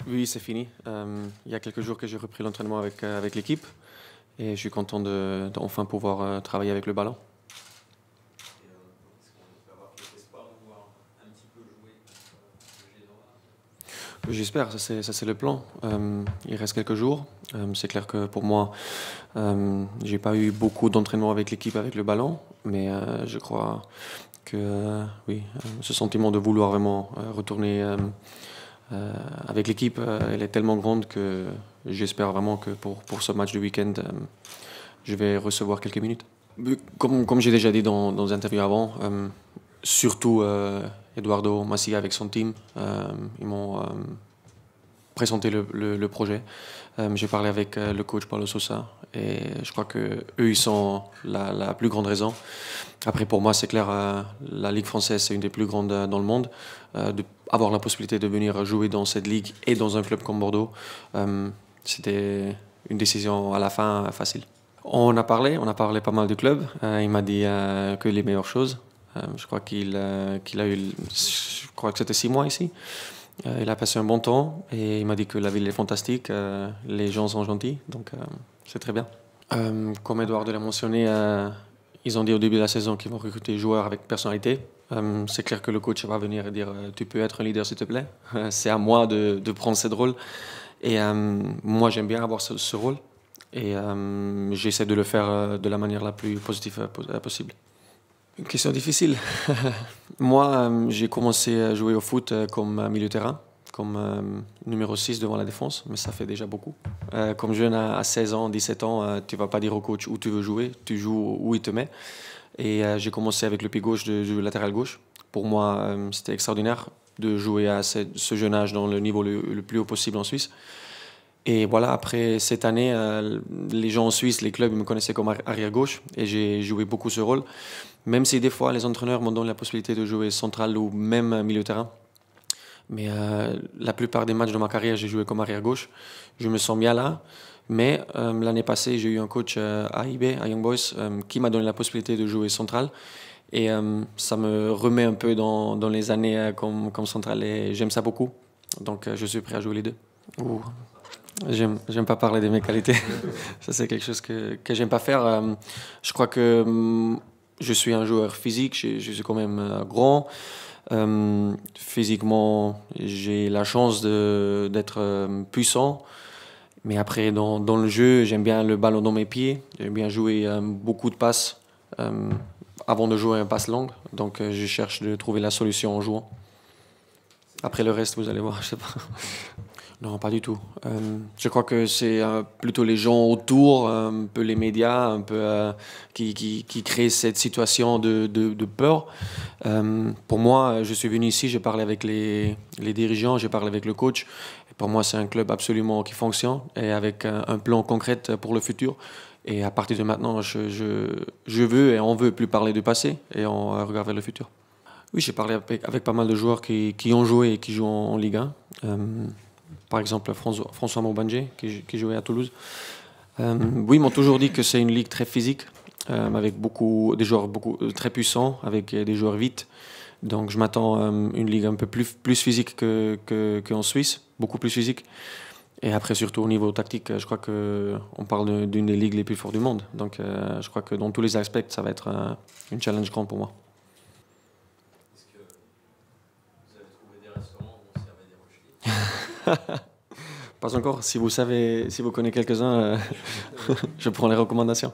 Oui, c'est fini. Il y a quelques jours que j'ai repris l'entraînement avec l'équipe et je suis content d'enfin pouvoir travailler avec le ballon. J'espère, ça c'est le plan. Il reste quelques jours. C'est clair que pour moi, j'ai pas eu beaucoup d'entraînement avec l'équipe avec le ballon, mais je crois que oui, ce sentiment de vouloir vraiment retourner avec l'équipe, elle est tellement grande que j'espère vraiment que pour ce match du week-end, je vais recevoir quelques minutes. Comme j'ai déjà dit dans des interviews avant, surtout Eduardo Macia avec son team, ils m'ont présenté le projet. J'ai parlé avec le coach Paulo Sousa et je crois que eux ils sont la plus grande raison. Après pour moi c'est clair, la Ligue française c'est une des plus grandes dans le monde. Avoir la possibilité de venir jouer dans cette ligue et dans un club comme Bordeaux, c'était une décision à la fin facile. On a parlé pas mal de clubs. Il m'a dit que les meilleures choses. Je crois qu'il a eu, je crois que c'était 6 mois ici. Il a passé un bon temps et il m'a dit que la ville est fantastique, les gens sont gentils, donc c'est très bien. Comme Edouard l'a mentionné, ils ont dit au début de la saison qu'ils vont recruter des joueurs avec personnalité. C'est clair que le coach va venir et dire tu peux être un leader s'il te plaît. C'est à moi de prendre ce rôle. Et moi j'aime bien avoir ce rôle et j'essaie de le faire de la manière la plus positive possible. Une question difficile. Moi, j'ai commencé à jouer au foot comme milieu de terrain, comme numéro 6 devant la défense, mais ça fait déjà beaucoup. Comme jeune à 16 ans, 17 ans, tu ne vas pas dire au coach où tu veux jouer, tu joues où il te met. Et j'ai commencé avec le pied gauche de jouer latéral gauche. Pour moi, c'était extraordinaire de jouer à ce jeune âge dans le niveau le plus haut possible en Suisse. Et voilà, après cette année, les gens en Suisse, les clubs, ils me connaissaient comme arrière-gauche et j'ai joué beaucoup ce rôle. Même si des fois, les entraîneurs m'ont donné la possibilité de jouer central ou même milieu de terrain. Mais la plupart des matchs de ma carrière, j'ai joué comme arrière-gauche. Je me sens bien là. Mais l'année passée, j'ai eu un coach à IB, à Young Boys, qui m'a donné la possibilité de jouer central. Et ça me remet un peu dans les années comme central et j'aime ça beaucoup. Donc je suis prêt à jouer les deux. Ouh. J'aime pas parler de mes qualités. Ça, c'est quelque chose que j'aime pas faire. Je crois que je suis un joueur physique, je suis quand même grand. Physiquement, j'ai la chance d'être puissant. Mais après, dans le jeu, j'aime bien le ballon dans mes pieds. J'aime bien jouer beaucoup de passes avant de jouer un passe long. Donc, je cherche de trouver la solution en jouant. Après le reste, vous allez voir, je sais pas. Non, pas du tout. Je crois que c'est plutôt les gens autour, un peu les médias, un peu qui créent cette situation de peur. Pour moi, je suis venu ici, j'ai parlé avec les dirigeants, j'ai parlé avec le coach. Et pour moi, c'est un club absolument qui fonctionne et avec un plan concret pour le futur. Et à partir de maintenant, je veux et on veut plus parler du passé et on regarde vers le futur. Oui, j'ai parlé avec pas mal de joueurs qui ont joué et qui jouent en Ligue 1. Par exemple, François Mobanjé, qui jouait à Toulouse. Oui, ils m'ont toujours dit que c'est une ligue très physique, avec des joueurs très puissants, avec des joueurs vite. Donc je m'attends à une ligue un peu plus physique qu'en Suisse, beaucoup plus physique. Et après, surtout au niveau tactique, je crois qu'on parle d'une des ligues les plus fortes du monde. Donc je crois que dans tous les aspects, ça va être une challenge grande pour moi. Est-ce que vous avez trouvé des restaurants où on servait des rochers? Pas encore. Si vous connaissez quelques-uns, je prends les recommandations.